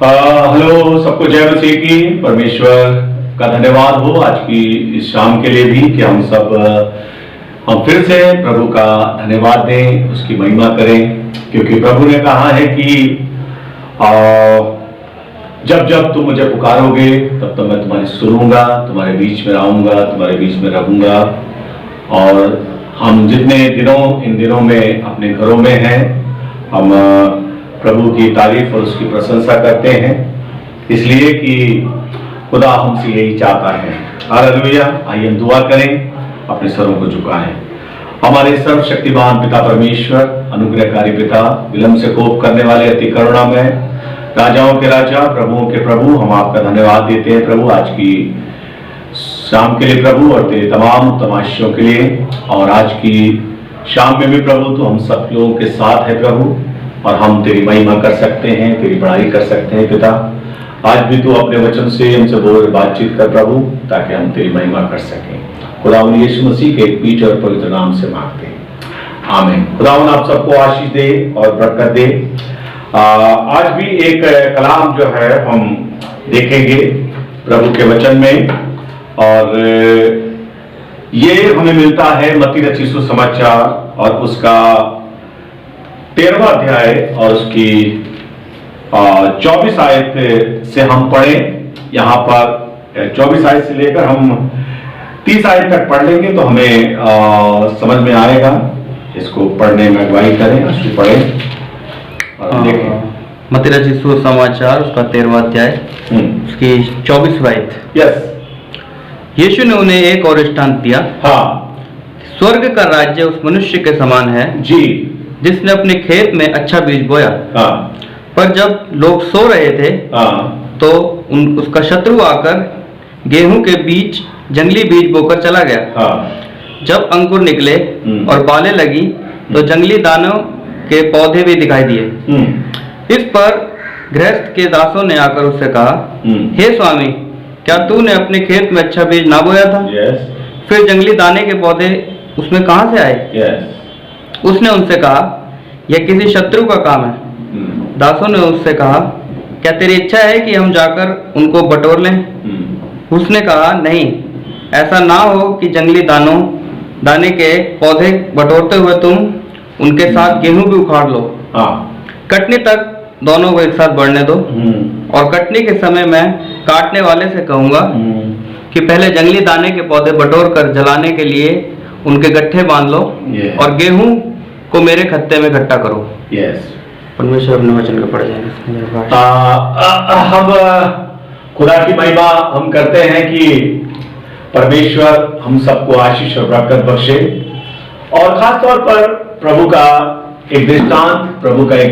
Hello सबको, जय मसीह की। परमेश्वर का धन्यवाद हो आज की इस शाम के लिए भी कि हम फिर से प्रभु का धन्यवाद दें, उसकी महिमा करें, क्योंकि प्रभु ने कहा है कि जब जब तुम मुझे पुकारोगे तब तब मैं तुम्हारी सुनूंगा, तुम्हारे बीच में आऊंगा, तुम्हारे बीच में रहूंगा। और हम जितने इन दिनों में अपने घरों में हैं, हम प्रभु की तारीफ और उसकी प्रशंसा करते हैं, इसलिए कि खुदा हमसे यही चाहता है। हालेलुया। आइए हम दुआ करें, अपने सरों को झुकाएं। हमारे सर्वशक्तिमान पिता परमेश्वर, अनुग्रहकारी पिता, विलंब से कोप करने वाले, अति करुणा में राजाओं के राजा, प्रभुओं के प्रभु, हम आपका धन्यवाद देते हैं प्रभु आज की शाम के लिए प्रभु, और तेरे तमाम तमाशों के लिए। और आज की शाम में भी प्रभु तो हम सब लोगों के साथ है प्रभु, और हम तेरी महिमा कर सकते हैं, तेरी बड़ाई कर सकते हैं पिता। आज भी तू अपने वचन से हमसे बातचीत कर प्रभु, ताकि हम तेरी महिमा कर सकें। खुदावन यीशु मसीह के एक पवित्र और पवित्र नाम से मांगते हैं, आमीन। खुदावन आप सबको आशीष दे और बरकत दे। आज भी एक कलाम जो है हम देखेंगे प्रभु के वचन में, और ये हमें मिलता है मत्ती रचित सुसमाचार और उसका 13वां अध्याय और उसकी 24 आयत से हम पढ़ें। यहाँ पर 24 आयत से लेकर हम 30 आयत तक पढ़ लेंगे तो हमें समझ में आएगा। इसको पढ़ने में अगुवाई करें, उसको पढ़ें और देखें। मत्ती रचित सुसमाचार उसका 13वां अध्याय उसकी 24 आयत। यस। यीशु ने उन्हें एक और दृष्टांत दिया। हाँ। स्वर्ग का राज्य उस मनुष्य के समान है जी, जिसने अपने खेत में अच्छा बीज बोया। हाँ। पर जब लोग सो रहे थे, हाँ। तो उसका शत्रु आकर गेहूं के बीच जंगली बीज बोकर चला गया। हाँ। जब अंकुर निकले और बालें लगी, तो जंगली दानों के पौधे भी दिखाई दिए। इस पर गृहस्थ के दासों ने आकर उससे कहा, हे स्वामी, क्या तूने अपने खेत में अच्छा बीज ना बोया था? यस। फिर जंगली दाने के पौधे उसमें कहां से आए? यस। उसने उनसे कहा, यह किसी शत्रु का काम है। दासों ने उससे कहा, क्या तेरी इच्छा है कि हम जाकर उनको बटोर लें? उसने कहा, नहीं, ऐसा ना हो कि जंगली दाने के पौधे बटोरते हुए तुम उनके साथ गेहूं भी उखाड़ लो। कटनी तक दोनों को एक साथ बढ़ने दो, और कटनी के समय मैं काटने वाले से कहूंगा कि पहले जंगली दाने के पौधे बटोर कर जलाने के लिए उनके गट्ठे बांध लो, और गेहूं को मेरे खत्ते में इकट्ठा करो। यस। परमेश्वर अपने वचन को पढ़ जाएंगे। हम खुदा की महिमा हम करते हैं कि परमेश्वर हम सबको आशीष और बरकत बख्शे, और खास तौर पर प्रभु का एक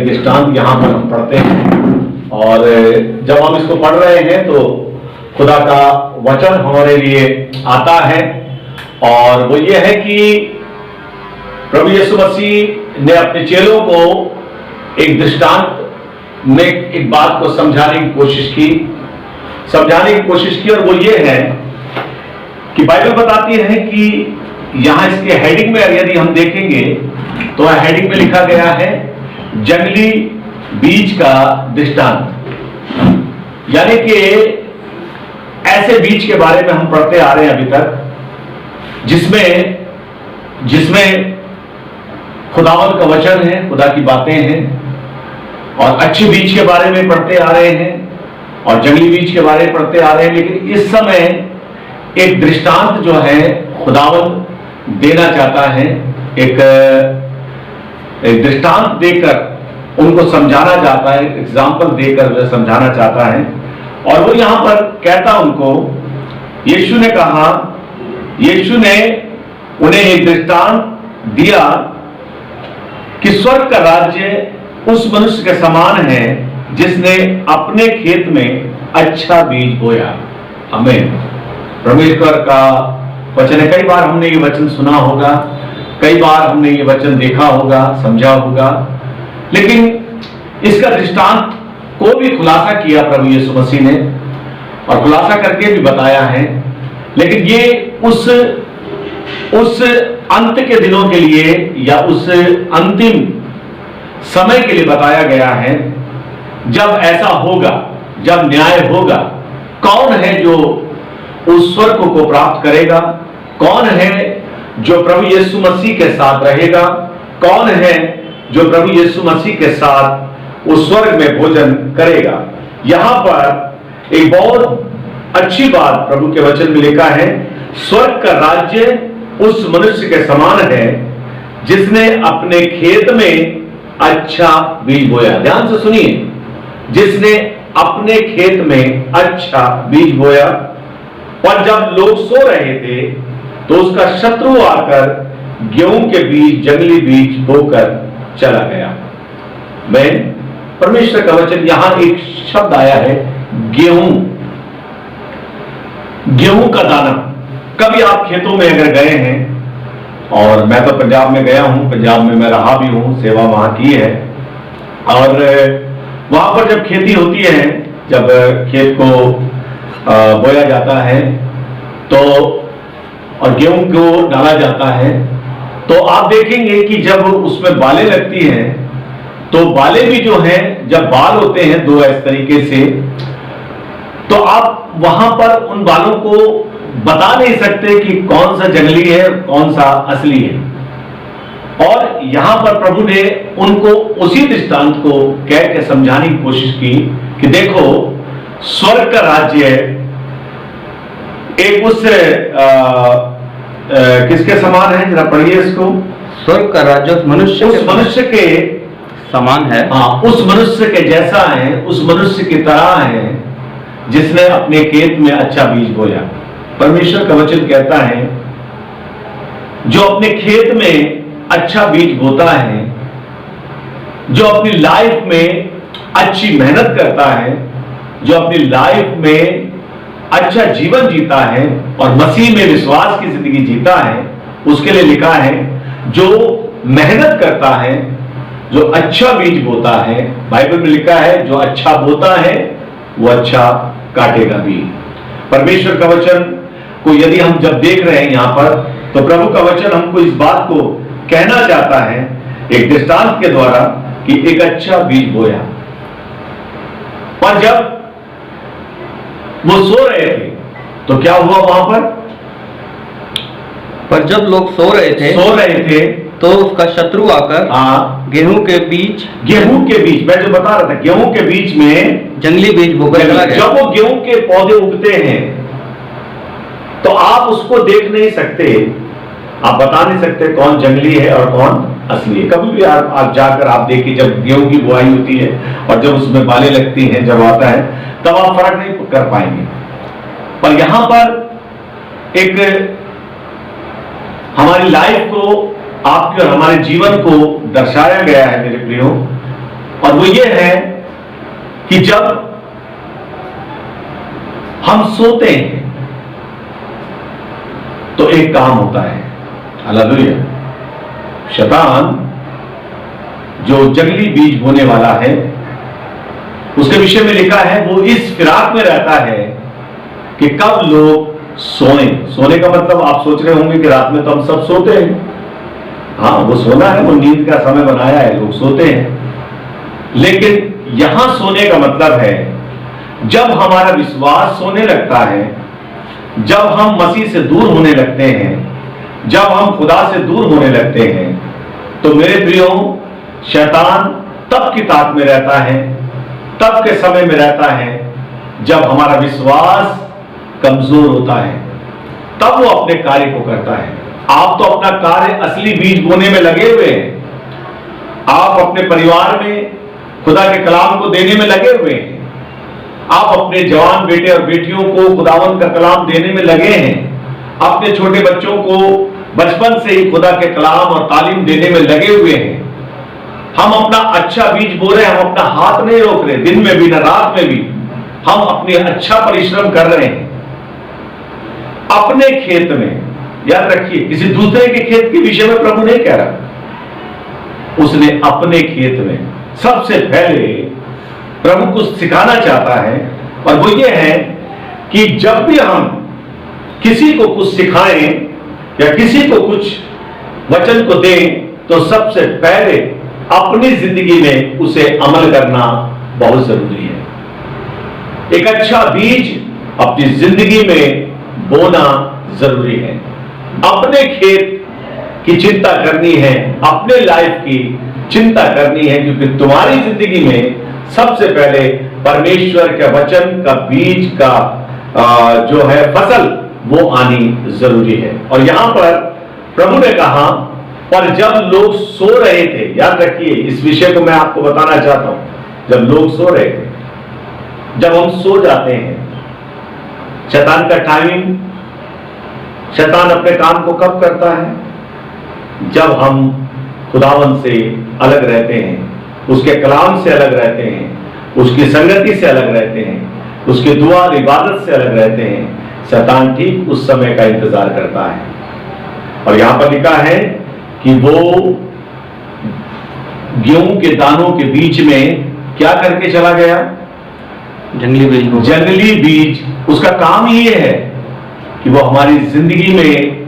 दृष्टांत यहाँ पर हम पढ़ते हैं। और जब हम इसको पढ़ रहे हैं तो खुदा का वचन हमारे लिए आता है, और वो ये है कि प्रभु यीशु मसीह ने अपने चेलों को एक दृष्टांत में एक बात को समझाने की कोशिश की, और वो ये है कि बाइबल बताती है कि यहां इसके हेडिंग में यदि हम देखेंगे तो हेडिंग में लिखा गया है जंगली बीज का दृष्टांत। यानी कि ऐसे बीज के बारे में हम पढ़ते आ रहे हैं अभी तक, जिसमें खुदावंद का वचन है, खुदा की बातें हैं, और अच्छे बीज के बारे में पढ़ते आ रहे हैं और जंगली बीज के बारे में पढ़ते आ रहे हैं। लेकिन इस समय एक दृष्टांत जो है खुदावंद देना चाहता है, एक दृष्टांत देकर उनको समझाना चाहता है, एग्जाम्पल देकर समझाना चाहता है। और वो यहां पर कहता उनको, यीशु ने उन्हें एक दृष्टांत दिया कि स्वर्ग का राज्य उस मनुष्य के समान है जिसने अपने खेत में अच्छा बीज बोया। आमीन। परमेश्वर का वचन है। कई बार हमने ये वचन सुना होगा, कई बार हमने ये वचन देखा होगा, समझा होगा, लेकिन इसका दृष्टांत को भी खुलासा किया प्रभु यीशु मसीह ने, और खुलासा करके भी बताया है। लेकिन ये उस अंत के दिनों के लिए या उस अंतिम समय के लिए बताया गया है जब ऐसा होगा जब न्याय होगा, कौन है जो उस स्वर्ग को प्राप्त करेगा, कौन है जो प्रभु यीशु मसीह के साथ रहेगा, कौन है जो प्रभु यीशु मसीह के साथ उस स्वर्ग में भोजन करेगा। यहां पर एक बहुत अच्छी बात प्रभु के वचन में लिखा है, स्वर्ग का राज्य उस मनुष्य के समान है जिसने अपने खेत में अच्छा बीज बोया। ध्यान से सुनिए, जिसने अपने खेत में अच्छा बीज बोया, और जब लोग सो रहे थे तो उसका शत्रु आकर गेहूं के बीज, जंगली बीज बोकर चला गया। मैं परमेश्वर का वचन, यहां एक शब्द आया है गेहूं, गेहूं का दाना। कभी आप खेतों में अगर गए हैं, और मैं तो पंजाब में गया हूं, पंजाब में मैं रहा भी हूं, सेवा वहां की है, और वहां पर जब खेती होती है, जब खेत को बोया जाता है तो और गेहूं को डाला जाता है, तो आप देखेंगे कि जब उसमें बालें लगती हैं, तो बालें भी जो हैं, जब बाल होते हैं दो इस तरीके से, तो आप वहां पर उन बालों को बता नहीं सकते कि कौन सा जंगली है, कौन सा असली है। और यहां पर प्रभु ने उनको उसी दृष्टांत को कह के समझाने की कोशिश की कि देखो, स्वर्ग का राज्य एक उस किसके समान है, जरा पढ़िए इसको। स्वर्ग का राज्य उस मनुष्य के समान है। हाँ, उस मनुष्य के जैसा है, उस मनुष्य की तरह है जिसने अपने खेत में अच्छा बीज बोया। परमेश्वर का वचन कहता है, जो अपने खेत में अच्छा बीज बोता है, जो अपनी लाइफ में अच्छी मेहनत करता है, जो अपनी लाइफ में अच्छा जीवन जीता है और मसीह में विश्वास की जिंदगी जीता है, उसके लिए लिखा है जो मेहनत करता है, जो अच्छा बीज बोता है। बाइबल में लिखा है जो अच्छा बोता है वो अच्छा काटेगा भी। परमेश्वर का वचन को यदि हम जब देख रहे हैं यहां पर, तो प्रभु का वचन हमको इस बात को कहना चाहता है एक दृष्टांत के द्वारा कि एक अच्छा बीज बोया, और जब वो सो रहे थे तो क्या हुआ वहां पर जब लोग सो रहे थे तो उसका शत्रु आकर गेहूं के बीज, मैं जो बता रहा था, गेहूं के बीच में जंगली बीज बोकर चला गया। जब वो गेहूं के पौधे उगते हैं तो आप उसको देख नहीं सकते, आप बता नहीं सकते कौन जंगली है और कौन असली है। कभी भी आप जाकर आप देखिए, जब गेहूं की बुआई होती है और जब उसमें बालें लगती हैं, जब आता है, तब आप फर्क नहीं कर पाएंगे। पर यहां पर एक हमारी लाइफ को, आपके और हमारे जीवन को दर्शाया गया है मेरे प्रियो, और वो ये है कि जब हम सोते हैं तो एक काम होता है, हालेलुया। शैतान जो जंगली बीज बोने वाला है, उसके विषय में लिखा है वो इस फिराक में रहता है कि कब लोग सोने का मतलब आप सोच रहे होंगे कि रात में तो हम सब सोते हैं। हाँ, वो सोना है, वो नींद का समय बनाया है, लोग सोते हैं। लेकिन यहां सोने का मतलब है जब हमारा विश्वास सोने लगता है, जब हम मसीह से दूर होने लगते हैं, जब हम खुदा से दूर होने लगते हैं, तो मेरे प्रियो, शैतान तब की ताक में रहता है, तब के समय में रहता है जब हमारा विश्वास कमजोर होता है, तब वो अपने कार्य को करता है। आप तो अपना कार्य असली बीज बोने में लगे हुए हैं, आप अपने परिवार में खुदा के कलाम को देने में लगे हुए हैं, आप अपने जवान बेटे और बेटियों को खुदावंद का कलाम देने में लगे हैं, अपने छोटे बच्चों को बचपन से ही खुदा के कलाम और तालीम देने में लगे हुए हैं। हम अपना अच्छा बीज बो रहे हैं, हम अपना हाथ नहीं रोक रहे, दिन में भी न रात में भी हम अपने अच्छा परिश्रम कर रहे हैं अपने खेत में। याद रखिए, किसी दूसरे के खेत के विषय में प्रभु नहीं कह रहा, उसने अपने खेत में सबसे पहले प्रभु को सिखाना चाहता है, और वो ये है कि जब भी हम किसी को कुछ सिखाएं या किसी को कुछ वचन को दें, तो सबसे पहले अपनी जिंदगी में उसे अमल करना बहुत जरूरी है। एक अच्छा बीज अपनी जिंदगी में बोना जरूरी है। अपने खेत की चिंता करनी है, अपने लाइफ की चिंता करनी है, क्योंकि तुम्हारी जिंदगी में सबसे पहले परमेश्वर के वचन का बीज का जो है फसल वो आनी जरूरी है। और यहां पर प्रभु ने कहा, पर जब लोग सो रहे थे, याद रखिए इस विषय को मैं आपको बताना चाहता हूं, जब लोग सो रहे थे, जब हम सो जाते हैं, शैतान का टाइमिंग, शैतान अपने काम को कब करता है? जब हम खुदावन से अलग रहते हैं, उसके कलाम से अलग रहते हैं, उसकी संगति से अलग रहते हैं, उसके दुआ और इबादत से अलग रहते हैं। शैतान ठीक उस समय का इंतजार करता है। और यहां पर लिखा है कि वो गेहूं के दानों के बीच में क्या करके चला गया? जंगली बीज को। जंगली बीज, उसका काम ही ये है कि वो हमारी जिंदगी में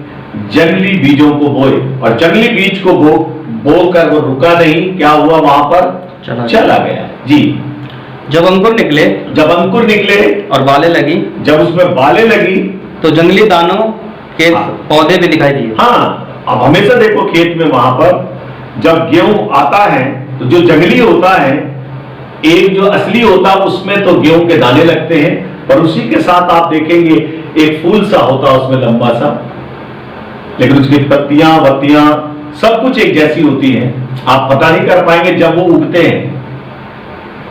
जंगली बीजों को बोए। और जंगली बीज को बोकर वो रुका नहीं, क्या हुआ? वहां पर चला गया। जी, जब अंकुर निकले, जब अंकुर निकले और बालें लगी, जब उसमें बालें लगी, तो जंगली दानों के पौधे भी दिखाई दिए। हाँ, अब हमेशा देखो खेत में वहां पर जब गेहूं आता है तो जो जंगली होता है, एक जो असली होता है उसमें तो गेहूं के दाने लगते हैं, और उसी के साथ आप देखेंगे एक फूल सा होता है उसमें लंबा सा, लेकिन उसकी पत्तियां वत्तियां सब कुछ एक जैसी होती हैं। आप पता नहीं कर पाएंगे जब वो उगते हैं,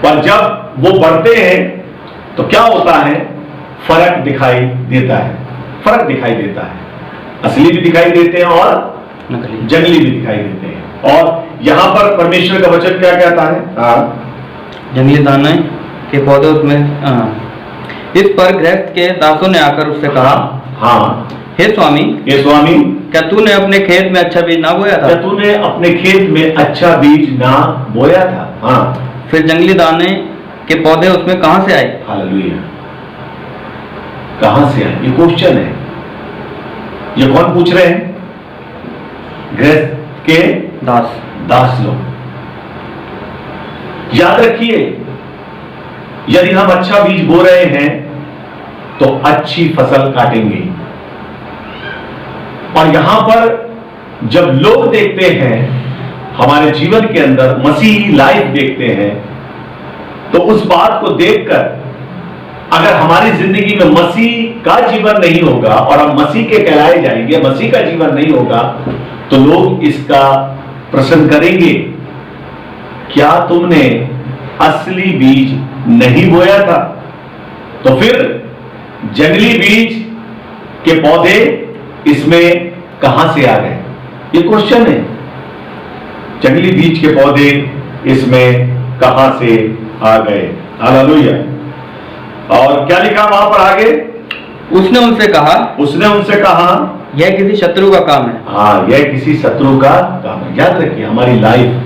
पर जब वो बढ़ते हैं तो क्या होता है? फर्क दिखाई देता है, फर्क दिखाई देता है। असली भी दिखाई देते हैं और जंगली भी दिखाई देते हैं। और यहां पर परमेश्वर का वचन क्या कहता है? जंगली दाने के पौधे उसमें। इस पर गृहस्थ के दासों ने आकर उससे कहा, हाँ, हे स्वामी, हे स्वामी, क्या तूने अपने खेत में अच्छा बीज ना बोया था? क्या तूने अपने खेत में अच्छा बीज ना बोया था? हाँ, फिर जंगली दाने के पौधे उसमें कहां से आए? हालेलुया, कहां से आए? ये क्वेश्चन है। ये कौन पूछ रहे हैं? गृहस्थ के दास लोग। याद रखिए, यदि हम अच्छा बीज बो रहे हैं तो अच्छी फसल काटेंगे। और यहां पर जब लोग देखते हैं हमारे जीवन के अंदर मसीही लाइफ देखते हैं, तो उस बात को देखकर अगर हमारी जिंदगी में मसीह का जीवन नहीं होगा और हम मसीह के कहलाए जाएंगे, मसीह का जीवन नहीं होगा, तो लोग इसका प्रश्न करेंगे, क्या तुमने असली बीज नहीं बोया था? तो फिर जंगली बीज के पौधे इसमें कहां से आ गए? ये क्वेश्चन है। जंगली बीज के पौधे इसमें कहां से आ गए? हालेलुया। और क्या लिखा वहां पर आगे? उसने उनसे कहा, यह किसी शत्रु का काम है। हाँ, यह किसी शत्रु का काम है। याद रखिए, हमारी लाइफ,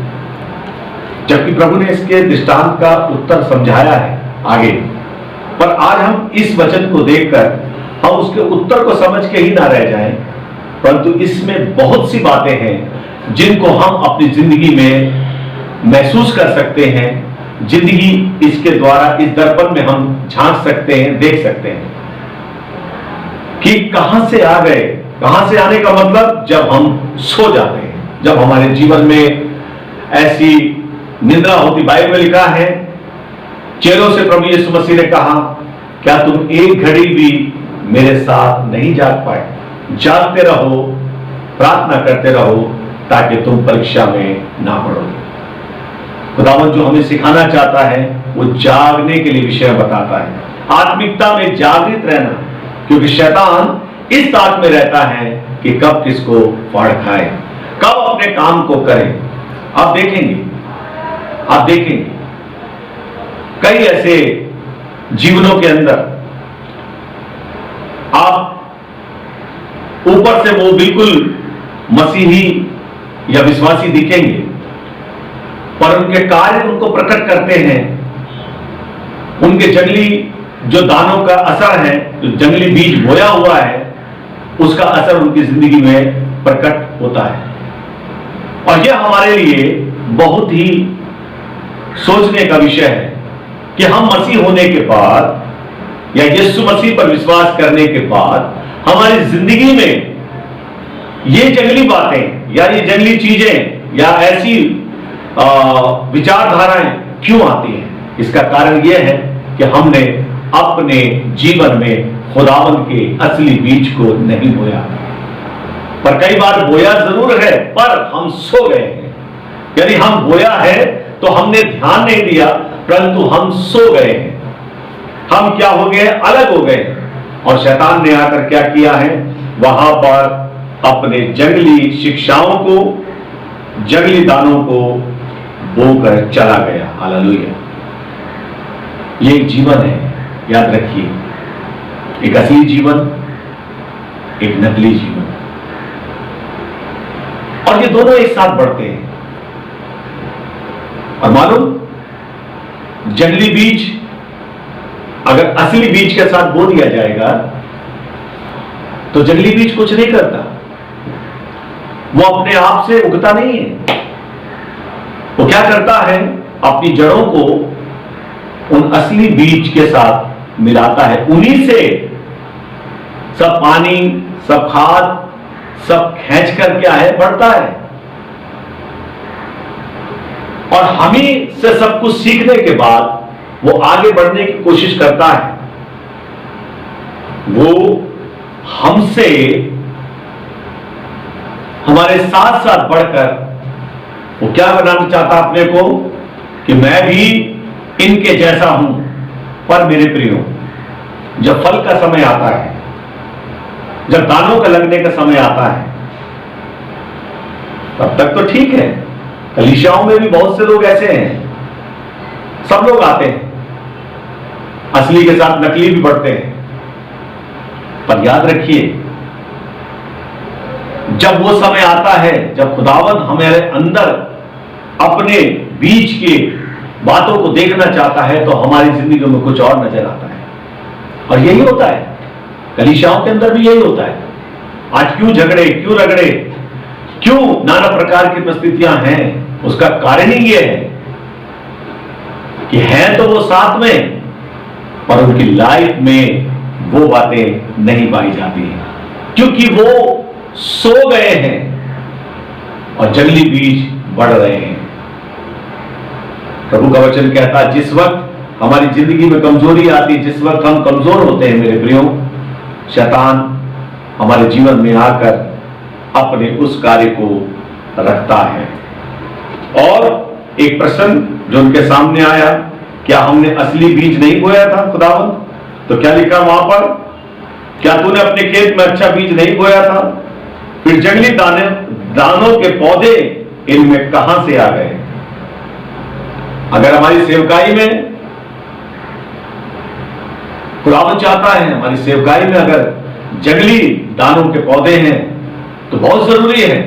जबकि प्रभु ने इसके दृष्टांत का उत्तर समझाया है आगे, पर आज हम इस वचन को देखकर हम उसके उत्तर को समझ के ही ना रह जाएं, परंतु इसमें बहुत सी बातें हैं जिनको हम अपनी जिंदगी में महसूस कर सकते हैं। जिंदगी इसके द्वारा, इस दर्पण में हम झांक सकते हैं, देख सकते हैं कि कहां से आ गए। कहां से आने का मतलब, जब हम सो जाते हैं, जब हमारे जीवन में ऐसी निद्रा होती। बाइबल में लिखा है, चेलों से प्रभु यीशु मसीह ने कहा, क्या तुम एक घड़ी भी मेरे साथ नहीं जाग पाए? जागते रहो, प्रार्थना करते रहो, ताकि तुम परीक्षा में ना पड़ो। खुदावन जो हमें सिखाना चाहता है वो जागने के लिए विषय बताता है, आत्मिकता में जागृत रहना, क्योंकि शैतान इस ताक में रहता है कि कब किसको फाड़ खाए, कब अपने काम को करे। आप देखेंगे कई ऐसे जीवनों के अंदर आप ऊपर से वो बिल्कुल मसीही या विश्वासी दिखेंगे, पर उनके कार्य उनको प्रकट करते हैं। उनके जंगली जो दानों का असर है, जो जंगली बीज बोया हुआ है, उसका असर उनकी जिंदगी में प्रकट होता है। और यह हमारे लिए बहुत ही सोचने का विषय है कि हम मसीह होने के बाद या यीशु मसीह पर विश्वास करने के बाद हमारी जिंदगी में ये जंगली बातें या ये जंगली चीजें या ऐसी विचारधाराएं क्यों आती हैं? इसका कारण यह है कि हमने अपने जीवन में खुदावंद के असली बीज को नहीं बोया। पर कई बार बोया जरूर है, पर हम सो गए हैं। यानी हम बोया है तो हमने ध्यान नहीं दिया, परंतु हम सो गए हैं। हम क्या हो गए? अलग हो गए। और शैतान ने आकर क्या किया है? वहां पर अपने जंगली शिक्षाओं को, जंगली दानों को बोकर चला गया। हालेलुया। ये एक जीवन है, याद रखिए, एक असली जीवन, एक नकली जीवन, और ये दोनों एक साथ बढ़ते हैं। और मालूम, जंगली बीज अगर असली बीज के साथ बो दिया जाएगा तो जंगली बीज कुछ नहीं करता, वो अपने आप से उगता नहीं है। वो क्या करता है? अपनी जड़ों को उन असली बीज के साथ मिलाता है। उन्हीं से सब पानी, सब खाद, सब खींच कर क्या है? बढ़ता है। और हम ही से सब कुछ सीखने के बाद वो आगे बढ़ने की कोशिश करता है। वो हमसे, हमारे साथ साथ बढ़कर वो क्या बनाना चाहता अपने को? कि मैं भी इनके जैसा हूं। पर मेरे प्रियो, जब फल का समय आता है, जब दानों का लगने का समय आता है, तब तक तो ठीक है। कलीसियाओं में भी बहुत से लोग ऐसे हैं, सब लोग आते हैं, असली के साथ नकली भी बढ़ते हैं। पर याद रखिए, जब वो समय आता है जब खुदावंद हमारे अंदर अपने बीच के बातों को देखना चाहता है, तो हमारी जिंदगी में कुछ और नजर आता है। और यही होता है, कलीसियाओं के अंदर भी यही होता है। आज क्यों झगड़े, क्यों रगड़े, क्यों नाना प्रकार की परिस्थितियां हैं? उसका कारण ही यह है कि हैं तो वो साथ में, पर उनकी लाइफ में वो बातें नहीं पाई जाती हैं, क्योंकि वो सो गए हैं और जंगली बीज बढ़ रहे हैं। प्रभु का वचन कहता है, जिस वक्त हमारी जिंदगी में कमजोरी आती है, जिस वक्त हम कमजोर होते हैं मेरे प्रियो, शैतान हमारे जीवन में आकर अपने उस कार्य को रखता है। और एक प्रश्न जो उनके सामने आया, क्या हमने असली बीज नहीं बोया था खुदावंद? तो क्या लिखा वहां पर? क्या तूने अपने खेत में अच्छा बीज नहीं बोया था? फिर जंगली दानों के पौधे इनमें कहां से आ गए? अगर हमारी सेवकाई में खुदावंद चाहता है, हमारी सेवकाई में अगर जंगली दानों के पौधे हैं, तो बहुत जरूरी है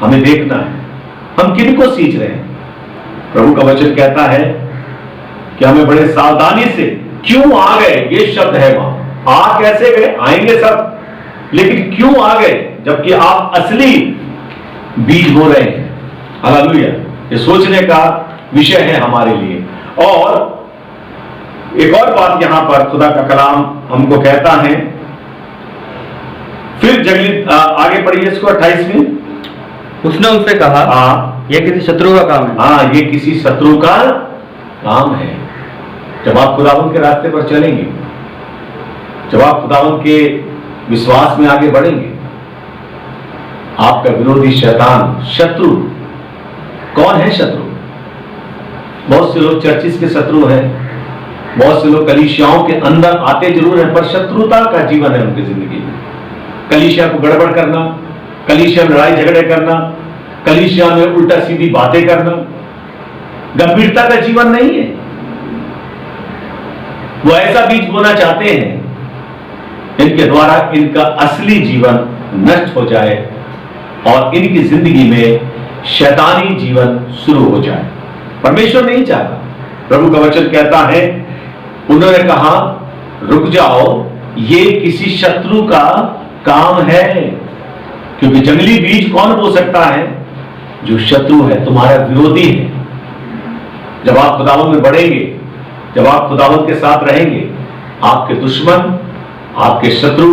हमें देखना है हम किनको सींच रहे हैं। प्रभु का वचन कहता है कि हमें बड़े सावधानी से, क्यों आ गए, ये शब्द है वहां, आ कैसे गए? आएंगे सब, लेकिन क्यों आ गए? जबकि आप असली बीज बो रहे हैं। हालेलुया। ये सोचने का विषय है हमारे लिए। और एक और बात यहां पर खुदा का कलाम हमको कहता है, फिर जंगली, आगे पढ़िए इसको 28वीं। उसने उनसे कहा, यह किसी शत्रु का काम है। हाँ, ये किसी शत्रु का काम है। जब आप खुदावंद के रास्ते पर चलेंगे, जब आप खुदावंद के विश्वास में आगे बढ़ेंगे, आपका विरोधी शैतान, शत्रु, कौन है शत्रु? बहुत से लोग चर्चिस के शत्रु हैं, बहुत से लोग कलीसियाओं के अंदर आते जरूर हैं, पर शत्रुता का जीवन है उनकी जिंदगी में। कलीसिया को गड़बड़ करना, कलीसिया में लड़ाई झगड़े करना, कलीसिया में उल्टा सीधी बातें करना, गंभीरता का जीवन नहीं है। वो ऐसा बीज बोना चाहते हैं इनके द्वारा इनका असली जीवन नष्ट हो जाए और इनकी जिंदगी में शैतानी जीवन शुरू हो जाए। परमेश्वर नहीं चाहता। प्रभु का वचन कहता है, उन्होंने कहा, रुक जाओ, ये किसी शत्रु का काम है। क्योंकि जंगली बीज कौन बो सकता है? जो शत्रु है, तुम्हारा विरोधी है। जब आप खुदावंद में बढ़ेंगे, जब आप खुदावंद के साथ रहेंगे, आपके दुश्मन, आपके शत्रु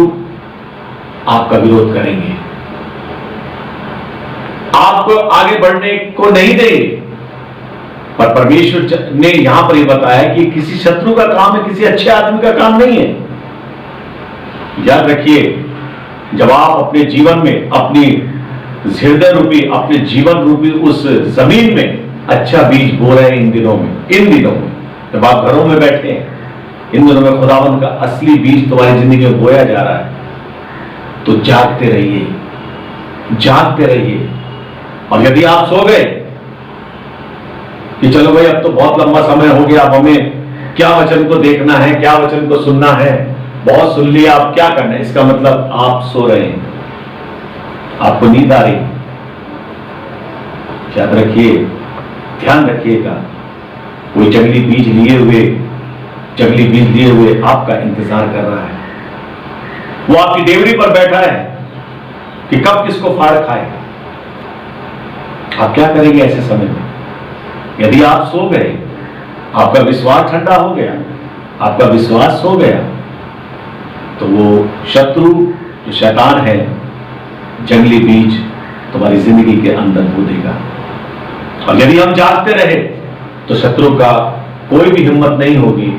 आपका विरोध करेंगे, आपको आगे बढ़ने को नहीं देंगे। पर परमेश्वर ने यहां पर यह बताया कि किसी शत्रु का काम है, किसी अच्छे आदमी का काम नहीं है। याद रखिए, जब आप अपने जीवन में अपनी हृदय रूपी, अपने जीवन रूपी उस जमीन में अच्छा बीज बो रहे हैं, इन दिनों में जब आप घरों में बैठे हैं, इन दिनों में खुदावन का असली बीज तुम्हारी जिंदगी में बोया जा रहा है, तो जागते रहिए, जागते रहिए। और यदि आप सो गए कि चलो भाई अब तो बहुत लंबा समय हो गया, अब हमें क्या वचन को देखना है, क्या वचन को सुनना है, बहुत सुन लिया, अब क्या करना है, इसका मतलब आप सो रहे हैं, आपको नींद आ रही। याद रखिए, ध्यान रखिएगा, कोई जंगली बीज लिए हुए आपका इंतजार कर रहा है। वो आपकी डेवरी पर बैठा है कि कब किसको फाड़ खाए। आप क्या करेंगे ऐसे समय में? यदि आप सो गए, आपका विश्वास ठंडा हो गया, आपका विश्वास सो गया, तो वो शत्रु जो शैतान है, जंगली बीज तुम्हारी जिंदगी के अंदर बो देगा। और यदि हम जागते रहे तो शत्रु का कोई भी हिम्मत नहीं होगी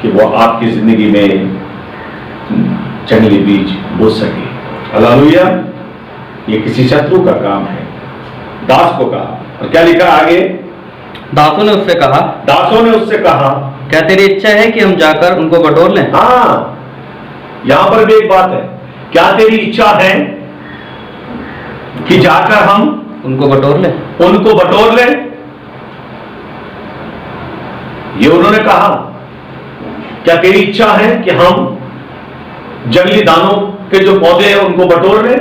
कि वो आपकी जिंदगी में जंगली बीज बो सके। हालेलुया। ये किसी शत्रु का काम है। दास को कहा, और क्या लिखा आगे? दासों ने उससे कहा, क्या तेरी इच्छा है कि हम जाकर उनको बटोर लें? हाँ, यहां पर भी एक बात है, क्या तेरी इच्छा है कि जाकर हम उनको बटोर लें? ये उन्होंने कहा, क्या तेरी इच्छा है कि हम जंगली दानों के जो पौधे हैं उनको बटोर लें?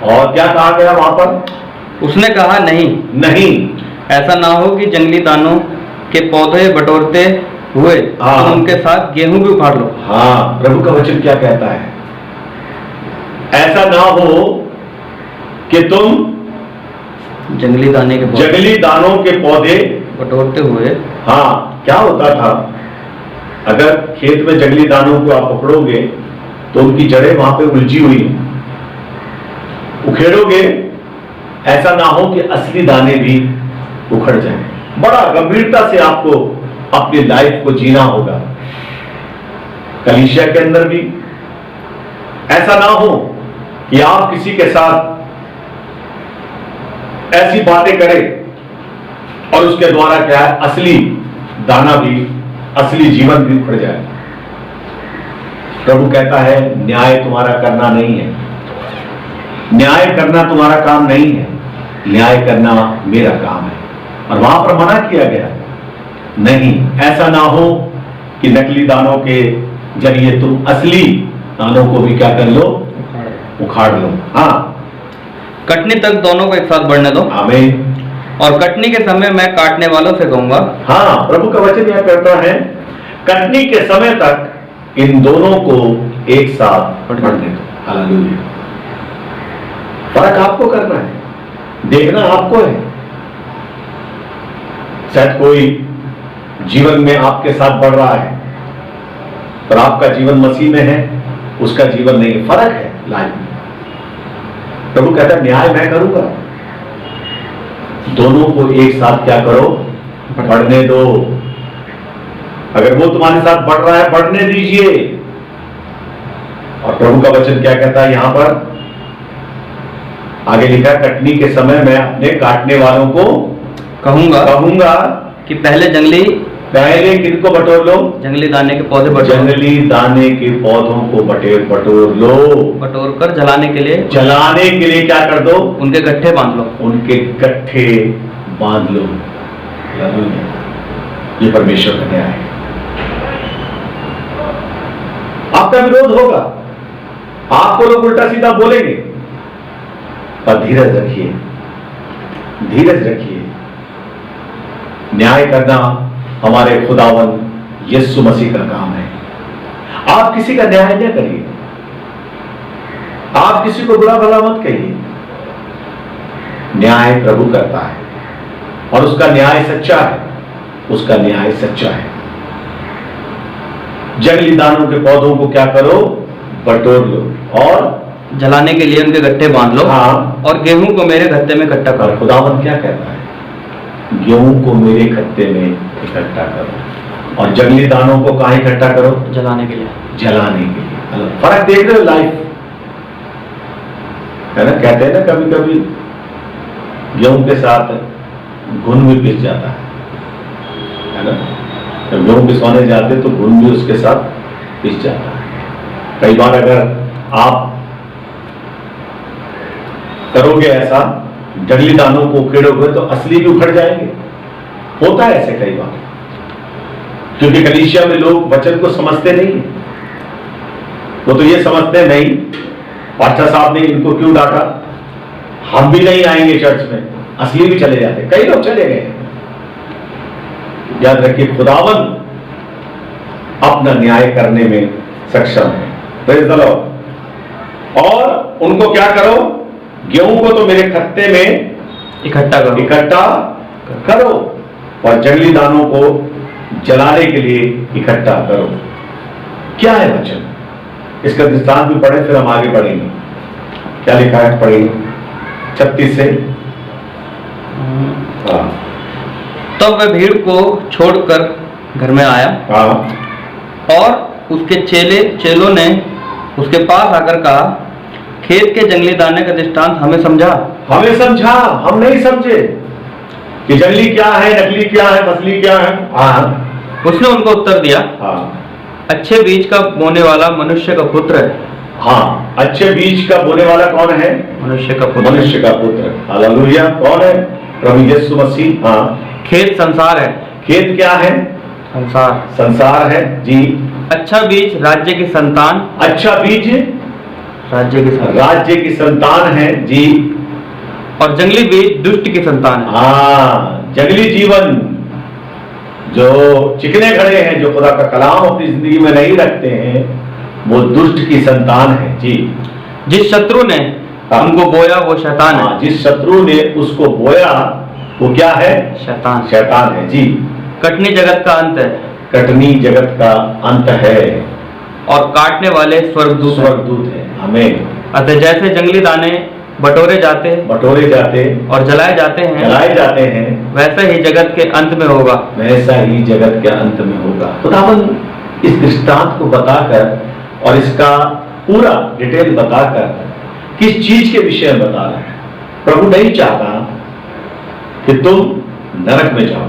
और क्या कहा गया वहां पर? उसने कहा, नहीं, ऐसा ना हो कि जंगली दानों के पौधे बटोरते हुए तुम उनके साथ गेहूं भी उखाड़ लो। हाँ, प्रभु का वचन क्या कहता है? ऐसा ना हो कि तुम जंगली दानों के पौधे बटोरते हुए। हाँ, क्या होता था, अगर खेत में जंगली दानों को आप पकड़ोगे तो उनकी जड़ें वहां पे उलझी हुई, उखेड़ोगे, ऐसा ना हो कि असली दाने भी उखड़ जाएं। बड़ा गंभीरता से आपको अपनी लाइफ को जीना होगा। कलीसिया के अंदर भी ऐसा ना हो कि आप किसी के साथ ऐसी बातें करें और उसके द्वारा क्या है, असली दाना भी, असली जीवन भी उखड़ जाए। प्रभु कहता है, न्याय तुम्हारा करना नहीं है, न्याय करना तुम्हारा काम नहीं है, न्याय करना मेरा काम है। और वहां पर मना किया गया, नहीं, ऐसा ना हो कि नकली दानों के जरिए तुम असली दानों को भी क्या कर लो, उखाड़ लो। हाँ, कटनी तक दोनों को एक साथ बढ़ने दो। आमीन। और कटनी के समय मैं काटने वालों से कहूंगा। हाँ, प्रभु का वचन यह कहता है, कटनी के समय तक इन दोनों को एक साथ बढ़ने दो। हालेलुया। फर्क आपको करना है, देखना आपको है। शायद कोई जीवन में आपके साथ बढ़ रहा है पर आपका जीवन मसीह में है, उसका जीवन नहीं। फर्क है लाइफ में। प्रभु कहता है, न्याय मैं करूंगा, दोनों को एक साथ क्या करो, बढ़ने दो। अगर वो तुम्हारे साथ बढ़ रहा है, बढ़ने दीजिए। और प्रभु का वचन क्या कहता है यहां पर? आगे लिखा, कटनी के समय मैं अपने काटने वालों को कहूंगा कि पहले किनको बटोर लो? जंगली दाने के पौधे जंगली दाने के पौधों को बटोर लो, बटोर कर जलाने के लिए क्या कर दो? उनके गट्ठे बांध लो। ये परमेश्वर का न्याय है। आपका विरोध होगा, आपको लोग उल्टा सीधा बोलेंगे, पर धीरज रखिए। न्याय करना हमारे खुदावन यीशु मसीह का काम है। आप किसी का न्याय न करिए, आप किसी को बुरा भला मत कहिए। न्याय प्रभु करता है और उसका न्याय सच्चा है, जंगली दानों के पौधों को क्या करो, बटोर लो और जलाने के लिए उनके गट्ठे बांध लो। हाँ, और गेहूं को मेरे गत्ते में इकट्ठा और करो। खुदावंद क्या कहता है, गेहूं को मेरे खत्ते में इकट्ठा करो और जंगली दानों को कहाँ इकट्ठा करो, जलाने के लिए। जलाने के लिए। मतलब फर्क देख रहे हो लाइफ है ना। कहते हैं ना कभी कभी गेहूं के साथ घुन भी पिस जाता है ना। जब गेहूं पिसवाने जाते तो घुन भी उसके साथ पिस जाता है। कई बार अगर आप करोगे ऐसा, जंगली दानों को उखेड़ोगे तो असली भी उखड़ जाएंगे। होता है ऐसे कई बार, क्योंकि कलीसिया में लोग वचन को समझते नहीं। वो तो ये समझते नहीं, पास्टर साहब ने इनको क्यों डांटा, हम भी नहीं आएंगे चर्च में, असली भी चले जाते। कई लोग चले गए। याद रखिए, खुदावन अपना न्याय करने में सक्षम है। Praise the Lord. और उनको क्या करो, गेहूं को तो मेरे खत्ते में इकट्ठा करो और जंगली दानों को जलाने के लिए इकट्ठा करो। क्या है वचन, इसका दृष्टांत भी पढ़े, फिर हम आगे बढ़ेंगे। क्या लिखा है, पढ़ेंगे 36 से। हाँ। तब वह भीड़ को छोड़कर घर में आया हाँ। और उसके चेलों ने उसके पास आकर कहा, खेत के जंगली दाने का दृष्टांत हमें समझा। हम नहीं समझे कि जंगली क्या है, नकली क्या है, असली क्या है। हाँ। उसने उनको उत्तर दिया, हाँ। अच्छे बीज का बोने वाला मनुष्य का पुत्र है। हाँ, अच्छे बीज का बोने वाला कौन है, मनुष्य का पुत्र। हालेलुया। कौन है, प्रभु यीशु मसीह। हाँ। खेत संसार है। खेत क्या है, संसार है जी। अच्छा बीज राज्य की संतान। अच्छा बीज राज्य की संतान है जी। और जंगली बीज दुष्ट की संतान है। हाँ, जंगली जीवन जो चिकने खड़े हैं, जो खुदा का कलाम अपनी जिंदगी में नहीं रखते हैं, वो दुष्ट की संतान है जी। जिस शत्रु ने उनको बोया वो शैतान है। जिस शत्रु ने उसको बोया वो क्या है, शैतान है जी। कटनी जगत का अंत है। कटनी जगत का अंत है और काटने वाले स्वर्गदूत है। हमें अतः जैसे जंगली दाने बटोरे जाते और जलाए जाते हैं, वैसे ही जगत के अंत में होगा। खुदावन इस दृष्टांत को बताकर और इसका पूरा डिटेल बताकर किस चीज के विषय में बता रहा है। प्रभु नहीं चाहता कि तुम नरक में जाओ,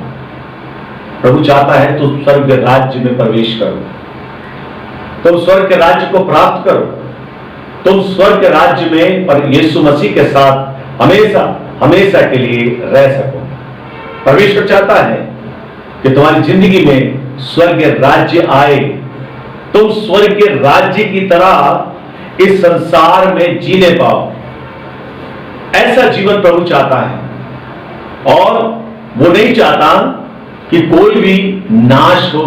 प्रभु चाहता है तुम स्वर्ग राज्य में प्रवेश करो, तुम स्वर्ग के राज्य को प्राप्त करो, तुम स्वर्ग के राज्य में पर यीशु मसीह के साथ हमेशा के लिए रह सको। परमेश्वर चाहता है कि तुम्हारी जिंदगी में स्वर्ग राज्य आए, तुम स्वर्ग के राज्य की तरह इस संसार में जीने पाओ। ऐसा जीवन प्रभु चाहता है और वो नहीं चाहता कि कोई भी नाश हो।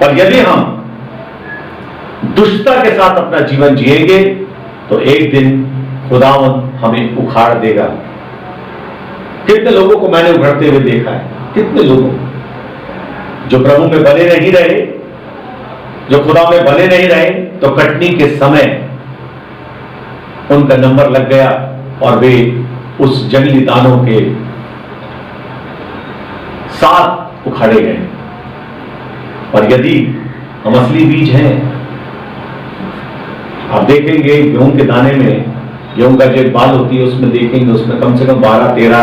पर यदि हम दुष्टता के साथ अपना जीवन जिएंगे तो एक दिन खुदावंद हमें उखाड़ देगा। कितने लोगों को मैंने उभरते हुए देखा है, कितने लोगों जो प्रभु में बने नहीं रहे, जो खुदा में बने नहीं रहे, तो कटनी के समय उनका नंबर लग गया और वे उस जंगली दानों के साथ उखाड़े गए। और यदि हम असली बीज हैं, आप देखेंगे गेहूं के दाने में, गेहूं का जो बाल होती है उसमें देखेंगे, उसमें कम से कम 12-13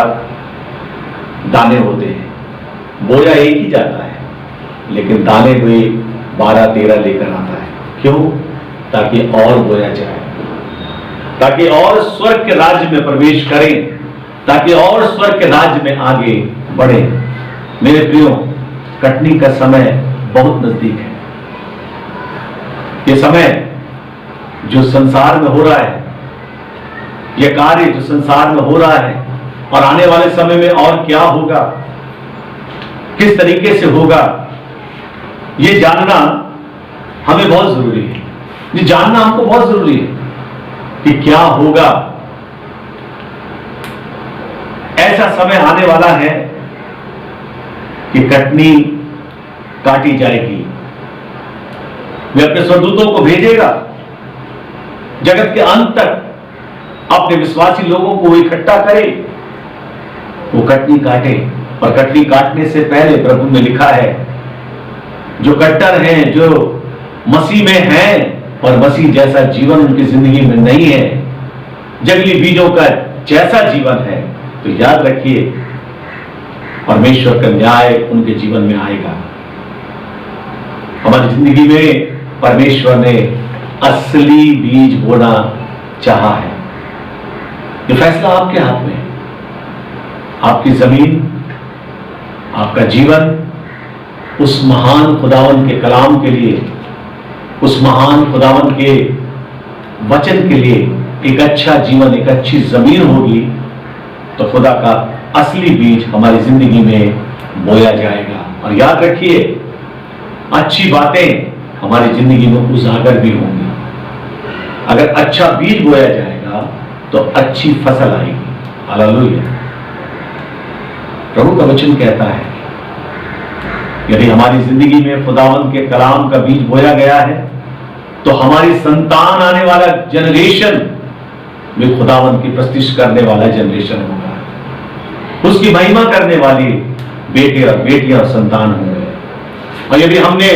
दाने होते हैं। बोया एक ही जाता है, लेकिन दाने वे 12-13 लेकर आता है। क्यों? ताकि और बोया जाए, ताकि और स्वर्ग के राज्य में प्रवेश करें, ताकि और स्वर्ग के राज्य में आगे बढ़े। मेरे प्रियो, कटनी का समय बहुत नजदीक है। ये समय जो संसार में हो रहा है, यह कार्य जो संसार में हो रहा है, और आने वाले समय में और क्या होगा, किस तरीके से होगा, ये जानना हमें बहुत जरूरी है। ये जानना हमको बहुत जरूरी है कि क्या होगा। ऐसा समय आने वाला है कि कटनी काटी जाएगी। वे अपने स्वर्गदूतों को भेजेगा, जगत के अंत तक अपने विश्वासी लोगों को इकट्ठा करे, वो कटनी काटे। और कटनी काटने से पहले प्रभु ने लिखा है, जो कट्टर हैं, जो मसीह में हैं और मसीह जैसा जीवन उनकी जिंदगी में नहीं है, जंगली बीजों का जैसा जीवन है, तो याद रखिए परमेश्वर का न्याय उनके जीवन में आएगा। हमारी जिंदगी में परमेश्वर ने असली बीज बोना चाहा है। ये फैसला आपके हाथ में है। आपकी जमीन, आपका जीवन उस महान खुदावन के कलाम के लिए, उस महान खुदावन के वचन के लिए एक अच्छा जीवन, एक अच्छी जमीन होगी, तो खुदा का असली बीज हमारी जिंदगी में बोया जाएगा। और याद रखिए, अच्छी बातें हमारी जिंदगी में उजागर भी होंगी। अगर अच्छा बीज बोया जाएगा तो अच्छी फसल आएगी। हालेलुया। प्रभु का वचन कहता है, यदि हमारी जिंदगी में खुदावंद के कलाम का बीज बोया गया है, तो हमारी संतान, आने वाला जनरेशन में खुदावंद की प्रतिष्ठा करने वाला जनरेशन होगा। उसकी महिमा करने वाली बेटे और बेटियां और संतान होंगे। और यदि हमने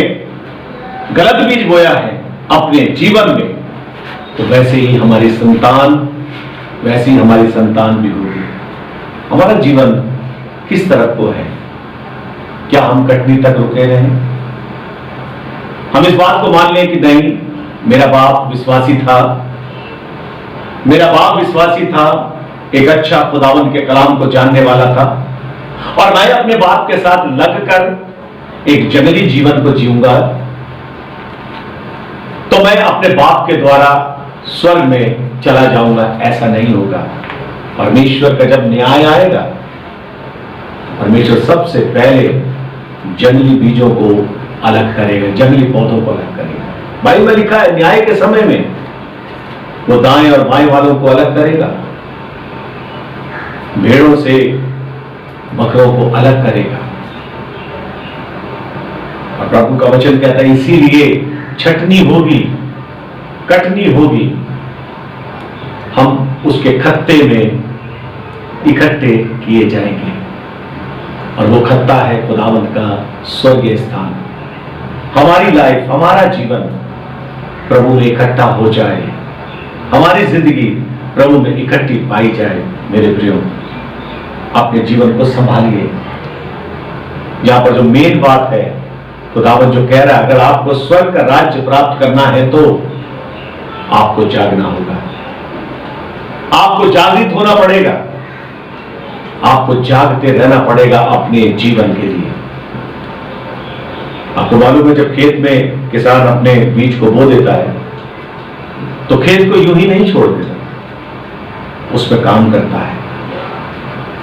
गलत बीज बोया है अपने जीवन में, तो वैसे ही हमारी संतान भी होगी। हमारा जीवन किस तरफ को है? क्या हम कटनी तक रुके रहे? हम इस बात को मान लें कि नहीं, मेरा बाप विश्वासी था, एक अच्छा खुदावन के कलाम को जानने वाला था, और मैं अपने बाप के साथ लगकर एक जंगली जीवन को जीऊंगा, तो मैं अपने बाप के द्वारा स्वर्ग में चला जाऊंगा। ऐसा नहीं होगा। परमेश्वर का जब न्याय आएगा, परमेश्वर सबसे पहले जंगली बीजों को अलग करेगा, जंगली पौधों को अलग करेगा। बाइबल में लिखा है, न्याय के समय में वो दाएं और बाएं वालों को अलग करेगा, भेड़ों से बकरों को अलग करेगा। और प्रभु का वचन कहता है, इसीलिए छटनी होगी, कटनी होगी, हम उसके खत्ते में इकट्ठे किए जाएंगे। और वो खत्ता है खुदावंद का स्वर्गीय स्थान। हमारी लाइफ, हमारा जीवन प्रभु में इकट्ठा हो जाए, हमारी जिंदगी प्रभु में इकट्ठी पाई जाए। मेरे प्रियो, अपने जीवन को संभालिए। यहां पर जो मेन बात है, खुदावंद जो कह रहा है, अगर आपको स्वर्ग का राज्य प्राप्त करना है तो आपको जागना होगा, आपको जागृत होना पड़ेगा, आपको जागते रहना पड़ेगा अपने जीवन के लिए। आपको मालूम है, जब खेत में किसान अपने बीज को बो देता है, तो खेत को यूं ही नहीं छोड़ देता, उसमें काम करता है,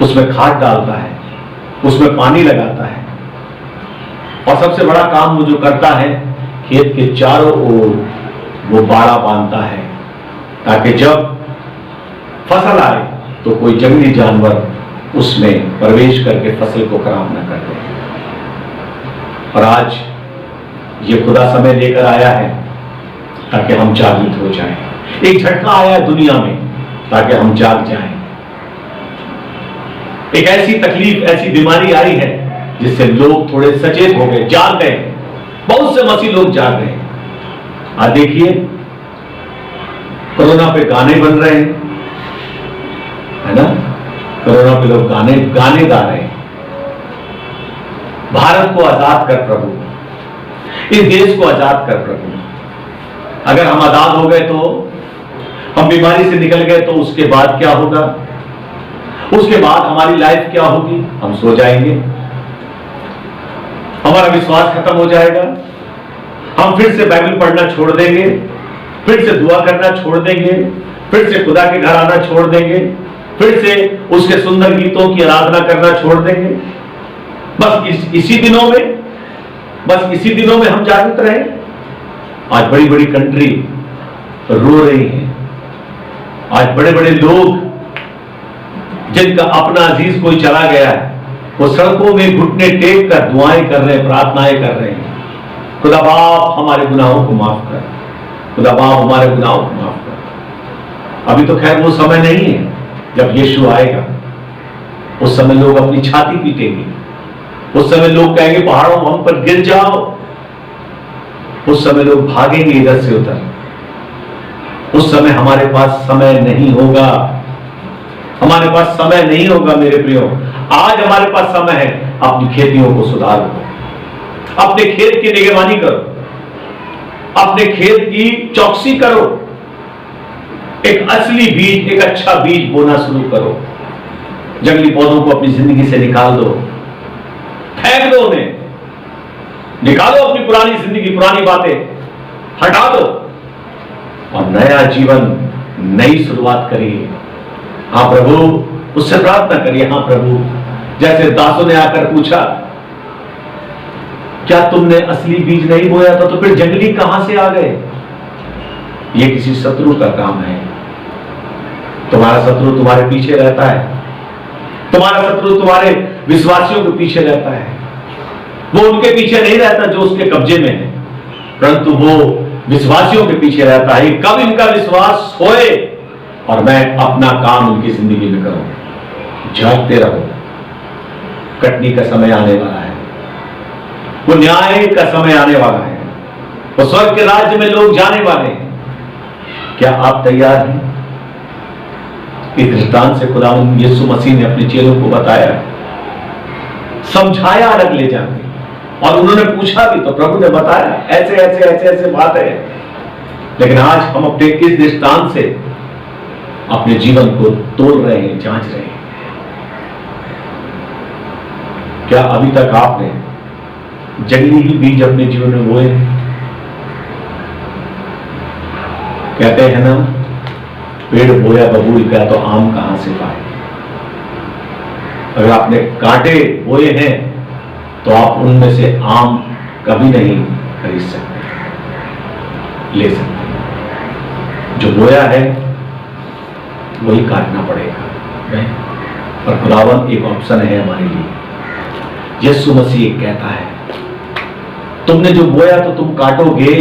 उसमें खाद डालता है, उसमें पानी लगाता है। और सबसे बड़ा काम वो जो करता है, खेत के चारों ओर वो बाड़ा बांधता है, ताकि जब फसल आए तो कोई जंगली जानवर उसमें प्रवेश करके फसल को खराब न कर दे। और आज ये खुदा समय लेकर आया है ताकि हम जागृत हो जाएं। एक झटका आया है दुनिया में ताकि हम जाग जाएं। एक ऐसी तकलीफ, ऐसी बीमारी आई है जिससे लोग थोड़े सचेत हो गए, जाग गए। बहुत से मसीह लोग जाग गए। आज देखिए, कोरोना पे गाने बन रहे हैं, है ना? कोरोना पे लोग गाने गा रहे हैं। भारत को आजाद कर प्रभु, इस देश को आजाद कर प्रभु। अगर हम आजाद हो गए, तो हम बीमारी से निकल गए, तो उसके बाद क्या होगा? उसके बाद हमारी लाइफ क्या होगी? हम सो जाएंगे, हमारा विश्वास खत्म हो जाएगा, हम फिर से बाइबल पढ़ना छोड़ देंगे, फिर से दुआ करना छोड़ देंगे, फिर से खुदा के घर आना छोड़ देंगे, फिर से उसके सुंदर गीतों की आराधना करना छोड़ देंगे। बस इसी दिनों में हम जागृत रहे। आज बड़ी बड़ी कंट्री रो रही हैं। आज बड़े बड़े लोग जिनका अपना अजीज कोई चला गया है, वो सड़कों में घुटने टेक कर दुआएं कर रहे हैं, प्रार्थनाएं कर रहे हैं, खुदा बाप हमारे गुनाहों को माफ कर, खुदा बाप हमारे गुनाहों को माफ कर। अभी तो खैर वो समय नहीं है जब यीशु आएगा, उस समय लोग अपनी छाती पीटेंगे, उस समय लोग कहेंगे पहाड़ों हम पर गिर जाओ, उस समय लोग भागेंगे इधर से उधर। उस समय हमारे पास समय नहीं होगा, हमारे पास समय नहीं होगा मेरे प्रियो। आज हमारे पास समय है, अपनी खेतियों को सुधारो, अपने खेत की निगरानी करो, अपने खेत की चौकसी करो, एक असली बीज, एक अच्छा बीज बोना शुरू करो। जंगली पौधों को अपनी जिंदगी से निकाल दो, फेंक दो उन्हें, निकालो अपनी पुरानी जिंदगी, पुरानी बातें हटा दो और नया जीवन, नई शुरुआत करिए। हाँ प्रभु, उससे प्रार्थना करिए। हाँ प्रभु, जैसे दासों ने आकर पूछा क्या तुमने असली बीज नहीं बोया था, तो फिर जंगली कहां से आ गए? ये किसी शत्रु का काम है। तुम्हारा शत्रु तुम्हारे पीछे रहता है, तुम्हारा शत्रु तुम्हारे विश्वासियों के पीछे रहता है। वो उनके पीछे नहीं रहता जो उसके कब्जे में है, परंतु वो विश्वासियों के पीछे रहता है। कब इनका विश्वास होए और मैं अपना काम उनकी जिंदगी में करूं। जागते रहो, कटनी का समय आने वाला है, वो न्याय का समय आने वाला है, वो स्वर्ग के राज्य में लोग जाने वाले हैं। क्या आप तैयार हैं? इस दृष्टांत से खुदावंद यीशु मसीह ने अपने चेलों को बताया, समझाया अलग ले जाके, और उन्होंने पूछा भी तो प्रभु ने बताया ऐसे ऐसे ऐसे ऐसे बात है। लेकिन आज हम अपने इस दृष्टांत से अपने जीवन को तोल रहे हैं, जांच रहे हैं। क्या अभी तक आपने जंगली ही बीज अपने जीवन में बोए? कहते हैं ना, पेड़ बोया बबूल का तो आम कहां से पाए। अगर आपने कांटे बोए हैं तो आप उनमें से आम कभी नहीं खरीद सकते, ले सकते। जो बोया है वही काटना पड़ेगा। और खुदावन एक ऑप्शन है हमारे लिए। यीशु मसीह कहता है तुमने जो बोया तो तुम काटोगे,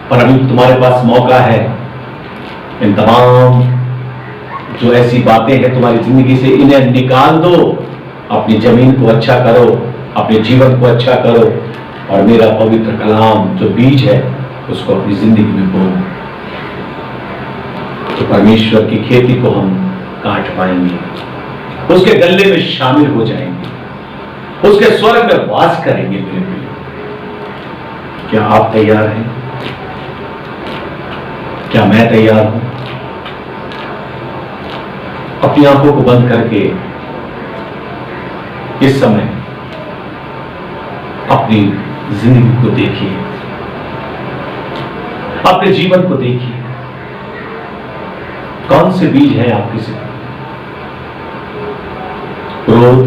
पर अभी तुम्हारे पास मौका है। इन तमाम जो ऐसी बातें हैं तुम्हारी जिंदगी से, इन्हें निकाल दो, अपनी जमीन को अच्छा करो, अपने जीवन को अच्छा करो, और मेरा पवित्र कलाम जो बीज है उसको अपनी जिंदगी में बो। तो परमेश्वर की खेती को हम काट पाएंगे, उसके गले में शामिल हो जाएंगे, उसके स्वर्ग में वास करेंगे। मेरे प्रिय, क्या आप तैयार हैं? क्या मैं तैयार हूं? अपनी आंखों को बंद करके इस समय अपनी जिंदगी को देखिए, अपने जीवन को देखिए। कौन से बीज है आपके से? क्रोध,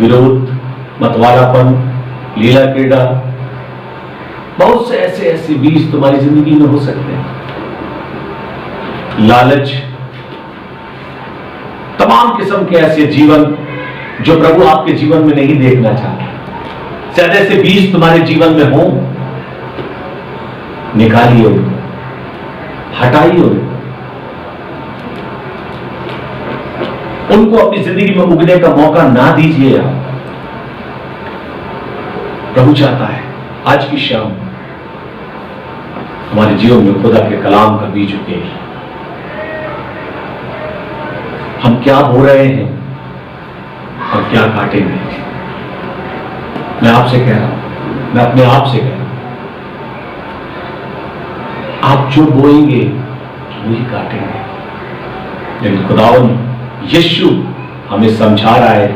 विरोध, मतवालापन, लीला क्रीड़ा, बहुत से ऐसे बीज तुम्हारी जिंदगी में हो सकते हैं। लालच, तमाम किस्म के ऐसे जीवन जो प्रभु आपके जीवन में नहीं देखना चाहता। शायद ऐसे बीज तुम्हारे जीवन में हो, निकालिए उनको, हटाइए उनको अपनी जिंदगी में उगने का मौका ना दीजिए आप। प्रभु चाहता है आज की शाम हमारे जीवन में खुदा के कलाम का बीज उगे। हम क्या बो रहे हैं और क्या काटेंगे? मैं आपसे कह रहा हूं, मैं अपने आप से कह रहा हूं, आप जो बोएंगे वही काटेंगे। लेकिन खुदावन यीशु हमें समझा रहा है,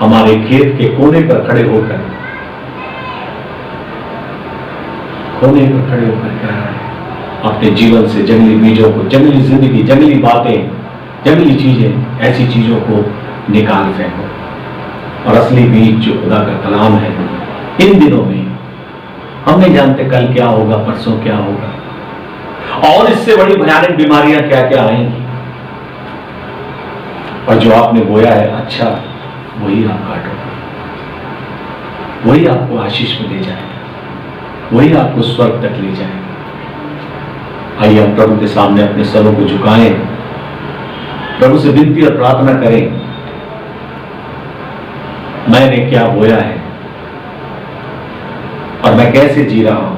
हमारे खेत के कोने पर खड़े होकर कह रहा है, अपने जीवन से जंगली बीजों को, जंगली जिंदगी, जंगली बातें, जंगली चीजें, ऐसी चीजों को निकाल फेंको और असली बीज जो खुदा का कलाम है। इन दिनों में हम नहीं जानते कल क्या होगा, परसों क्या होगा, और इससे बड़ी भयानक बीमारियां क्या क्या आएंगी। और जो आपने बोया है, अच्छा वही आप काटोगे, वही आपको आशीष में ले जाएगा, वही आपको स्वर्ग तक ले जाएगा। आइए हम प्रभु के सामने अपने सरों को झुकाएं, प्रभु से विनती और प्रार्थना करें, मैंने क्या बोया है और मैं कैसे जी रहा हूं,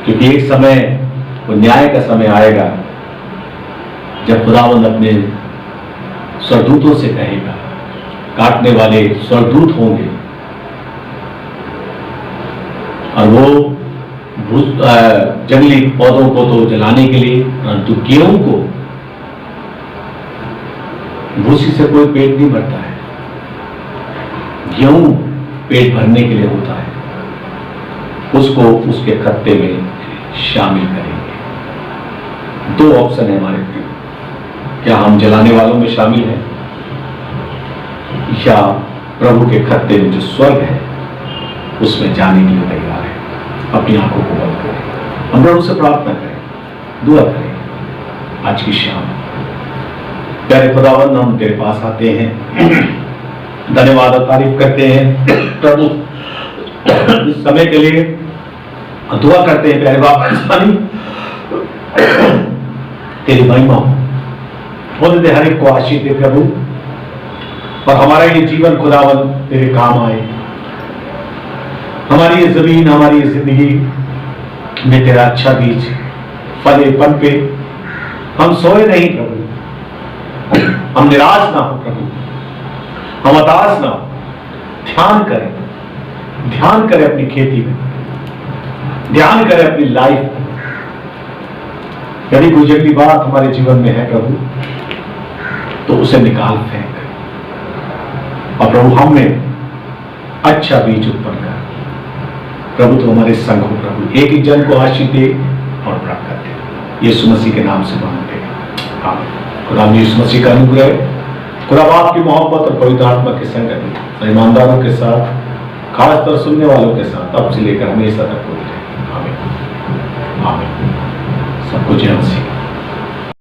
क्योंकि एक समय वो न्याय का समय आएगा जब खुदावंद अपने स्वर्गदूतों से कहेगा, काटने वाले स्वर्गदूत होंगे और वो जंगली पौधों को तो जलाने के लिए, परंतु गेहूं को, भूसी से कोई पेट नहीं भरता है, गेहूं पेट भरने के लिए होता है, उसको उसके खत्ते में शामिल करेंगे। दो ऑप्शन है हमारे लिए, क्या हम जलाने वालों में शामिल हैं या प्रभु के खत्ते में जो स्वर्ग है उसमें जाने के लिए तैयार है। अपनी आंखों को बंद करें, हम प्रभु से प्रार्थना करें, दुआ करें। आज की शाम प्यारे खुदावंद, हम तेरे पास आते हैं, धन्यवाद और तारीफ करते हैं प्रभु इस समय के लिए, दुआ करते हैं प्यारे बाबा तेरी महिमा होने दे, हर एक को आशीष दे प्रभु, और हमारा ये जीवन खुदावंद तेरे काम आए, हमारी ये जमीन, हमारी ये जिंदगी में तेरा अच्छा बीज फले पनपे, हम सोए नहीं प्रभु, हम निराश ना हो प्रभु, हम हताश ना हो, ध्यान करें अपनी खेती में, ध्यान करें अपनी लाइफ में। यदि कोई जंगली बात हमारे जीवन में है प्रभु, तो उसे निकाल फेंक, और प्रभु हम में अच्छा बीज उत्पन्न कर प्रभु, तो हमारे संग हो प्रभु, एक ही जन को आशीष दे और बरकत दे, यीशु मसीह के नाम से मांगते हैं, आमीन। खुदा यीशु मसीह का अनुग्रह, खुदा बाप की मोहब्बत और पवित्र आत्मा की संगति ईमानदारों के साथ, खासतौर सुनने वालों के साथ अब से लेकर हमेशा तक होती रहे, आमीन आमीन। सबको जय मसीह।